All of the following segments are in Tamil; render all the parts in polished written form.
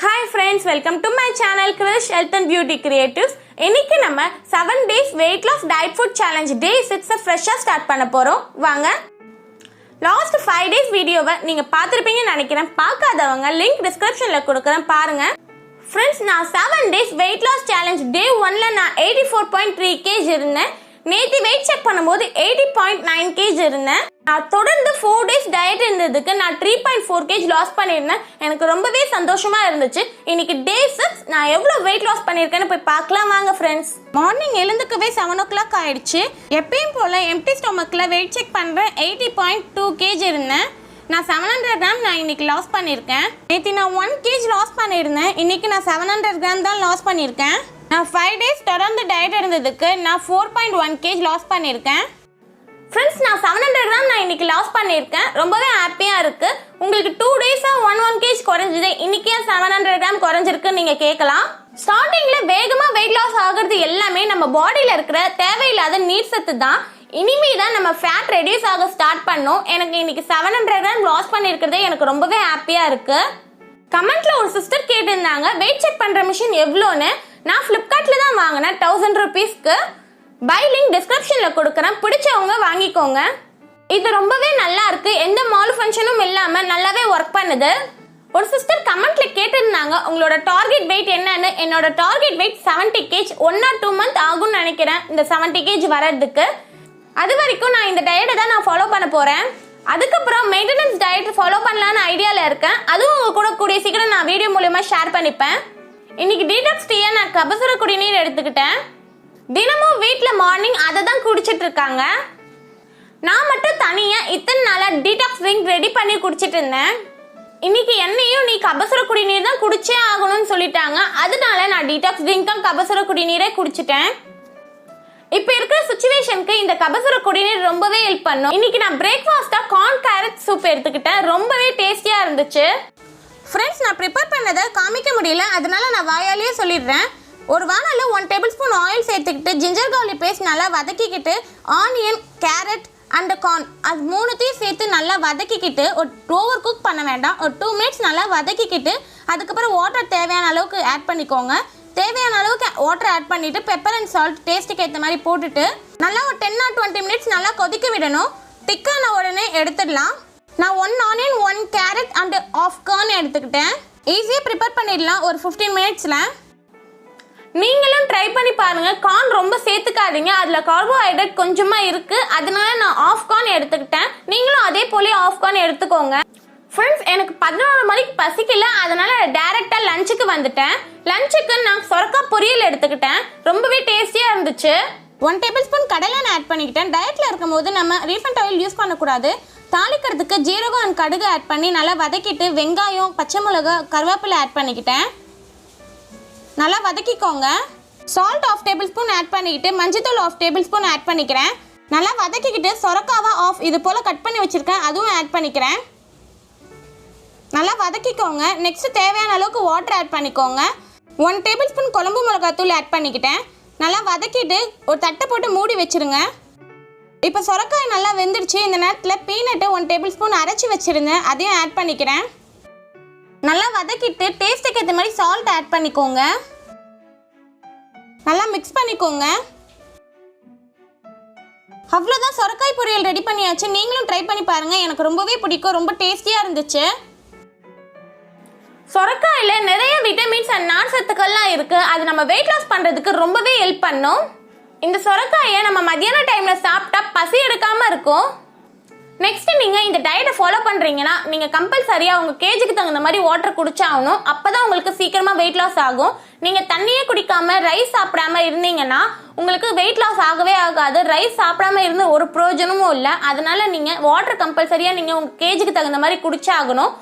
Hi friends, welcome to my channel Krish Health and Beauty Creatives. இன்னைக்கு நம்ம 7 days weight loss diet food challenge day 6 ஃப்ரெஷா start பண்ண போறோம். வாங்க. லாஸ்ட் 5 days வீடியோவை நீங்க பார்த்திருப்பீங்கன்னு நினைக்கிறேன். பார்க்காதவங்க லிங்க் டிஸ்கிரிப்ஷன்ல கொடுக்கிறேன் பாருங்க. Friends, நான் 7 days weight loss challenge day 1ல நான் 84.3 kg இருந்தேன். நேத்தி வெயிட் செக் பண்ணும்போது 80.9 kg இருந்தேன். நான் தொடர்ந்து 4 days டயட் இருந்ததுக்கு நான் 3.4 kg லாஸ் பண்ணியிருந்தேன். எனக்கு ரொம்பவே சந்தோஷமா இருந்துச்சு. இன்னைக்கு டே 6 நான் எவ்வளவு வெயிட் லாஸ் பண்ணியிருக்கேன்னு போய் பார்க்கலாம் வாங்க ஃப்ரெண்ட்ஸ். மார்னிங் எழுந்துக்கவே 7 o'clock ஆயிடுச்சு. எப்பயும் போல எம்டி ஸ்டொமக்ல வெயிட் செக் பண்றேன். 80.2 kg இருந்தேன். நான் 700 கிராம் நான் இன்னைக்கு லாஸ் பண்ணியிருக்கேன். நேற்று நான் 1 kg லாஸ் பண்ணியிருந்தேன். இன்னைக்கு நான் 700 கிராம் தான் லாஸ் பண்ணியிருக்கேன். நான் 5 days தொடர்ந்து டயட் இருந்ததுக்கு நான் 4.1 kg லாஸ் பண்ணியிருக்கேன். ஃப்ரெண்ட்ஸ், நான் 700 கிராம் நான் இன்னைக்கு லாஸ் பண்ணியிருக்கேன். ரொம்பவே ஹாப்பியாக இருக்கு. உங்களுக்கு 2 days-ஆ 1 kg குறைஞ்சிது. இன்னைக்கு 700 கிராம் குறைஞ்சிருக்குன்னு நீங்கள் கேட்கலாம். ஸ்டார்டிங்கில் வேகமாக வெயிட் லாஸ் ஆகிறது எல்லாமே நம்ம பாடியில் இருக்கிற தேவையில்லாத நீர் சத்து தான். இனிமே தான் நம்ம ஃபேட் ரெடியூஸ் ஆக ஸ்டார்ட் பண்ணோம். எனக்கு இன்னைக்கு 700 கிராம் லாஸ் பண்ணியிருக்கிறதே எனக்கு ரொம்பவே ஹாப்பியாக இருக்கு. கமெண்ட்ல ஒரு சிஸ்டர் கேட்டிருந்தாங்க வெயிட் செக் பண்ற மிஷின் எவ்வளோன்னு. நான் ஃப்ளிப்கார்ட்ல தான் வாங்கினேன் 1000 rupeesக்கு. பை லிங்க் டிஸ்கிரிப்ஷன்ல கொடுக்குறேன், பிடிச்சவங்க வாங்கிக்கோங்க. இது ரொம்பவே நல்லா இருக்கு. எந்த மால் ஃபங்க்ஷனும் இல்லாம நல்லாவே ஒர்க் பண்ணுது. ஒரு சிஸ்டர் கமெண்ட்ல கேட்டிருந்தாங்க உங்களோட டார்கெட் வெயிட் என்னன்னு. என்னோட target wait 70 kg. 1 or 2 months ஆகும்னு நினைக்கிறேன் இந்த 70 kg வரதுக்கு. அது வரைக்கும் நான் இந்த டயட்டை தான் நான் ஃபாலோ பண்ண போறேன். அதுக்கப்புறம் மெயின்டெனன்ஸ் டயட் ஃபாலோ பண்ணலான்னு ஐடியாவில் இருக்கேன். அதுவும் உங்க கூட கூடிய சீக்கிரம் நான் வீடியோ மூலமா ஷேர் பண்ணிப்பேன். இன்னைக்கு டீடாக்ஸ் டீயா நான் கபசுர குடிநீர் எடுத்துக்கிட்டேன். தினமும் வீட்டில் மார்னிங் அதை தான் குடிச்சிட்டு இருக்காங்க. நான் மட்டும் தனியா இத்தனை நாளா டீடாக்ஸ் ட்ரிங்க் ரெடி பண்ணி குடிச்சிட்டு இருந்தேன். இன்னைக்கு என்னையும் நீ கபசுர குடிநீர் தான் குடிச்சே ஆகணும்னு சொல்லிட்டாங்க. அதனால நான் டீடாக்ஸ் ட்ரிங்க்கும் கபசுர குடிநீரே குடிச்சிட்டேன். இப்ப இருக்கிற சிச்சுவேஷனுக்கு இந்த கபசுர குடிநீர் ரொம்பவே ஹெல்ப் பண்ணும். இன்னைக்கு நான் பிரேக்ஃபாஸ்டா கார்ன் கேரட் சூப் எடுத்துக்கிட்டேன். ரொம்பவே டேஸ்டியா இருந்துச்சு. ஃப்ரெண்ட்ஸ், நான் ப்ரிப்பேர் பண்ணதை காமிக்க முடியல, அதனால நான் வாயாலேயே சொல்லிடுறேன். ஒரு வானல்ல 1 tablespoon ஆயில் சேர்த்துக்கிட்டு ஜிஞ்சர் கார்லிக் பேஸ்ட் நல்லா வதக்கிக்கிட்டு ஆனியன் கேரட் அண்ட் கார்ன் அது மூணுத்தையும் சேர்த்து நல்லா வதக்கிக்கிட்டு ஒரு ஓவர் குக் பண்ண வேண்டாம். ஒரு 2 minutes நல்லா வதக்கிக்கிட்டு அதுக்கப்புறம் வாட்டர் தேவையான அளவுக்கு ஆட் பண்ணிக்கோங்க. தேவையான அளவுக்கு வாட்டர் ஆட் பண்ணிட்டு பெப்பர் அண்ட் சால்ட் டேஸ்ட்டுக்கு ஏற்ற மாதிரி போட்டுட்டு நல்லா ஒரு 10 or 20 minutes நல்லா கொதிக்க விடணும். திக்கான உடனே எடுத்துடலாம். நான் 1 onion 1 carrot and half corn எடுத்துக்கிட்டேன். ஈஸியாக ப்ரிப்பேர் பண்ணிடலாம் ஒரு 15 minutesல. நீங்களும் ட்ரை பண்ணி பாருங்க. கார்ன் ரொம்ப சேர்த்துக்காதீங்க, அதுல கார்போஹைட்ரேட் கொஞ்சமா இருக்கு. அதனால நான் ஆஃப் கார்ன் எடுத்துக்கிட்டேன். நீங்களும் அதே போல ஆஃப் கார்ன் எடுத்துக்கோங்க. ஃப்ரெண்ட்ஸ், எனக்கு 11 மணிக்கு பசிக்கல, அதனால டைரக்டா லஞ்சுக்கு வந்துட்டேன். லஞ்சுக்கு நான் சொரக்காய் பொரியல் எடுத்துக்கிட்டேன். ரொம்பவே டேஸ்டியா இருந்துச்சு. 1 tablespoon கடலை நான் ஆட் பண்ணிக்கிட்டேன். டயட்ல இருக்கும் போது நம்ம ரீஃபைண்ட் ஆயில் யூஸ் பண்ணக்கூடாது. தாளிக்கிறதுக்கு ஜீரகம் அண்ட் கடுகு ஆட் பண்ணி நல்லா வதக்கிட்டு வெங்காயம் பச்சை மிளகா கருவேப்பிலை ஆட் பண்ணிக்கிட்டேன். நல்லா வதக்கிக்கோங்க. சால்ட் 1/2 tablespoon ஆட் பண்ணிக்கிட்டு மஞ்சத்தூள் 1/2 tablespoon ஆட் பண்ணிக்கிறேன். நல்லா வதக்கிக்கிட்டு சொரக்காவை இது போல் கட் பண்ணி வச்சுருக்கேன், அதுவும் ஆட் பண்ணிக்கிறேன். நல்லா வதக்கிக்கோங்க. நெக்ஸ்ட் தேவையான அளவுக்கு வாட்டர் ஆட் பண்ணிக்கோங்க. 1 tablespoon குழம்பு மிளகாத்தூள் ஆட் பண்ணிக்கிட்டேன். நல்லா வதக்கிட்டு ஒரு தட்டை போட்டு மூடி வச்சுருங்க. இப்போ சொரக்காய் நல்லா வெந்துடுச்சு. இந்த நேரத்தில் பீனட்டு 1 tablespoon அரைச்சி வச்சுருந்தேன், அதையும் ஆட் பண்ணிக்கிறேன். நல்லா வதக்கிட்டு டேஸ்ட்டுக்கு ஏற்ற மாதிரி சால்ட் ஆட் பண்ணிக்கோங்க. நல்லா மிக்ஸ் பண்ணிக்கோங்க. அவ்வளோதான், சொரக்காய் பொரியல் ரெடி பண்ணியாச்சு. நீங்களும் ட்ரை பண்ணி பாருங்கள், எனக்கு ரொம்பவே பிடிக்கும். ரொம்ப டேஸ்டியாக இருந்துச்சு. சொரக்காயில நிறைய விட்டமின்ஸ் அண்ட் நார் சத்துக்கள்லாம் இருக்கு. அது நம்ம வெயிட் லாஸ் பண்றதுக்கு ரொம்பவே ஹெல்ப் பண்ணும். இந்த சொரக்காயை நம்ம மத்தியான டைம்ல சாப்பிட்டா பசி எடுக்காம இருக்கும். நெக்ஸ்ட், நீங்க இந்த டயட்டை ஃபாலோ பண்றீங்கன்னா நீங்க கம்பல்சரியா உங்க கேஜுக்கு தகுந்த மாதிரி வாட்டர் குடிச்சாகணும். அப்பதான் உங்களுக்கு சீக்கிரமா வெயிட் லாஸ் ஆகும். நீங்க தண்ணியே குடிக்காம ரைஸ் சாப்பிடாம இருந்தீங்கன்னா உங்களுக்கு வெயிட் லாஸ் ஆகவே ஆகாது. ரைஸ் சாப்பிடாம இருந்து ஒரு பிரயோஜனமும் இல்லை. அதனால நீங்க வாட்டர் கம்பல்சரியா நீங்க உங்க கேஜுக்கு தகுந்த மாதிரி குடிச்சாகணும்.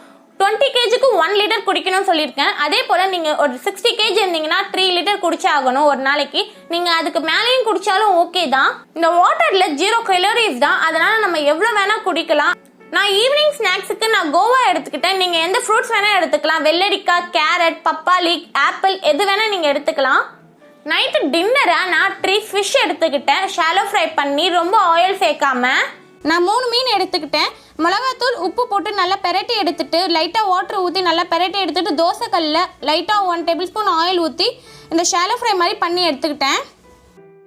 20 kgக்கு 1 liter குடிக்கணும்னு சொல்லியிருக்கேன். அதே போல நீங்க ஒரு 60 kg இருந்தீங்கன்னா 3 liter குடிச்சாகணும் ஒரு நாளைக்கு. நீங்க அதுக்கு மேலேயும் குடிச்சாலும் ஓகே தான். இந்த வாட்டர்ல 0 calories தான், அதனால நம்ம எவ்வளவு வேணா குடிக்கலாம். நான் ஈவினிங் ஸ்நாக்ஸுக்கு நான் கோவா எடுத்துக்கிட்டேன். நீங்க எந்த ஃப்ரூட்ஸ் வேணா எடுத்துக்கலாம். வெள்ளரிக்காய், கேரட், பப்பாளி, ஆப்பிள் எது வேணா நீங்க எடுத்துக்கலாம். நைட்டு டின்னரா நான் 3 ஃபிஷ் எடுத்துக்கிட்டேன். ஷாலோ ஃப்ரை பண்ணி ரொம்ப ஆயில் சேர்க்காம. நான் 3 மீன் எடுத்துக்கிட்டேன். மிளகாத்தூள் உப்பு போட்டு நல்லா பெரட்டி எடுத்துட்டு லைட்டாக வாட்டர் ஊற்றி நல்லா பெரட்டி எடுத்துகிட்டு தோசைக்கல்லில் லைட்டாக 1 டேபிள் ஸ்பூன் ஆயில் ஊற்றி இந்த ஷாலோ ஃப்ரை மாதிரி பண்ணி எடுத்துக்கிட்டேன்.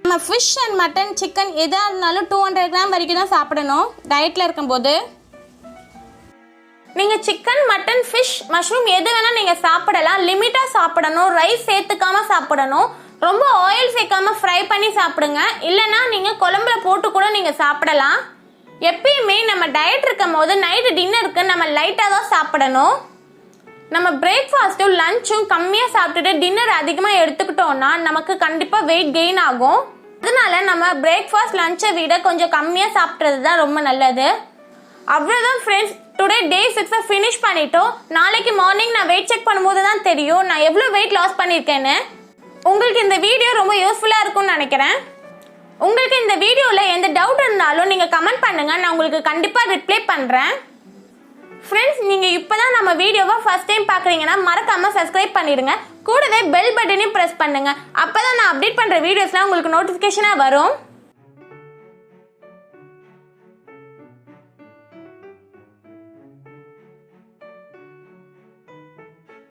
நம்ம ஃபிஷ் அண்ட் மட்டன் சிக்கன் எதாக இருந்தாலும் 200 கிராம் வரைக்கும் தான் சாப்பிடணும் டயட்டில் இருக்கும்போது. நீங்கள் சிக்கன் மட்டன் ஃபிஷ் மஷ்ரூம் எது வேணால் நீங்கள் சாப்பிடலாம். லிமிட்டாக சாப்பிடணும். ரைஸ் சேர்த்துக்காமல் சாப்பிடணும். ரொம்ப ஆயில் சேர்க்காமல் ஃப்ரை பண்ணி சாப்பிடுங்க. இல்லைன்னா நீங்கள் குழம்புல போட்டு கூட நீங்கள் சாப்பிடலாம். எப்பயுமே நம்ம டயட் இருக்கும் போது நைட்டு டின்னருக்கு நம்ம லைட்டாக தான் சாப்பிடணும். நம்ம பிரேக்ஃபாஸ்ட்டும் லஞ்சும் கம்மியாக சாப்பிட்டுட்டு டின்னர் அதிகமாக எடுத்துக்கிட்டோம்னா நமக்கு கண்டிப்பாக வெயிட் கெயின் ஆகும். அதனால நம்ம பிரேக்ஃபாஸ்ட் லஞ்சை விட கொஞ்சம் கம்மியாக சாப்பிட்றது தான் ரொம்ப நல்லது. அவ்வளோதான் ஃப்ரெண்ட்ஸ், டுடே டே 6 ஃபினிஷ் பண்ணிட்டோம். நாளைக்கு மார்னிங் நான் வெயிட் செக் பண்ணும்போது தான் தெரியும் நான் எவ்வளோ வெயிட் லாஸ் பண்ணியிருக்கேன்னு. உங்களுக்கு இந்த வீடியோ ரொம்ப யூஸ்ஃபுல்லாக இருக்கும்னு நினைக்கிறேன். உங்களுக்கு இந்த வீடியோவில் எந்த டவுட் இருந்தாலும் நீங்கள் கமெண்ட் பண்ணுங்கள். நான் உங்களுக்கு கண்டிப்பாக ரிப்ளை பண்ணுறேன். ஃப்ரெண்ட்ஸ், நீங்கள் இப்போ தான் நம்ம வீடியோவை ஃபர்ஸ்ட் டைம் பார்க்குறீங்கன்னா மறக்காமல் சப்ஸ்கிரைப் பண்ணிடுங்க. கூடவே பெல் பட்டனையும் ப்ரெஸ் பண்ணுங்கள். அப்போ தான் நான் அப்டேட் பண்ணுற வீடியோஸ்லாம் உங்களுக்கு நோட்டிஃபிகேஷனாக வரும்.